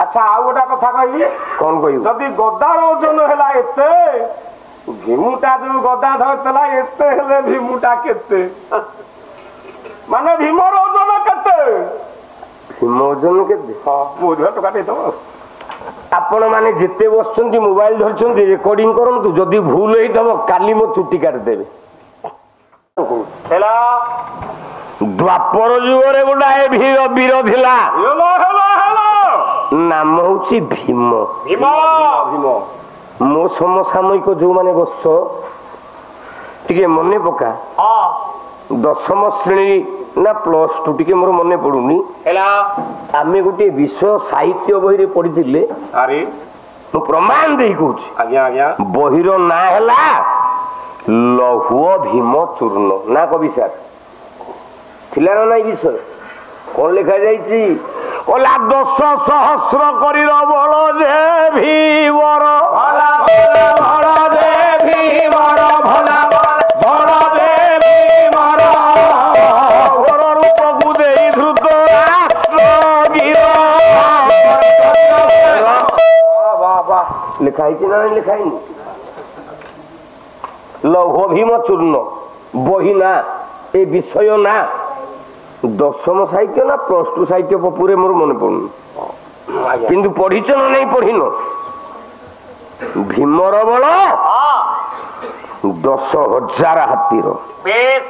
अच्छा आउ गोटा कथा कहबी कौन कह जदि गदार ओजन है एते भीमुटा जो गदा धरला एते हेले भीमुटा केते माने भीमर ओजन केते भीम ओजन के बुझ टका देतो आपण माने जिते बसुंती मोबाइल धरछंती रिकॉर्डिंग करंतु जदि भूल होइतबो काली मो चुटी काट देबे हेला द्वापर जुगरे गोटाए वीर थिला हेलो हेलो हेलो नाम होची भीम भीम भीम मो समसामयिक जो माने बस टिके मने पका हां दशम श्रेणी ना +2 टिके मोर मने पडुनी हेला आमे गोटे विश्व साहित्य बही रे पढिथिले अरे मु प्रमाण देई कहूची आज्ञा आज्ञा बहिर ना हला लहुओ भीम चूर्ण ना कवि सार थिला ना विषय कौन लिखा जाइछि ओला 10 सहस्र करिर बळ जे भीमर भला भला भला दे भीमर भला भला दे भीमर घर रूप को देई धृत राष्ट्र वीर वाह वाह लिखा है ना लिखा है लौह भीम चूर्ण बही ना ए विषय ना दशम साहित्य ना +2 साहित्य पूरे मोर मन पड़ुन किंतु पढ़ीच ना नहीं पढ़िन भीमर बल 10,000 हाथीर बेस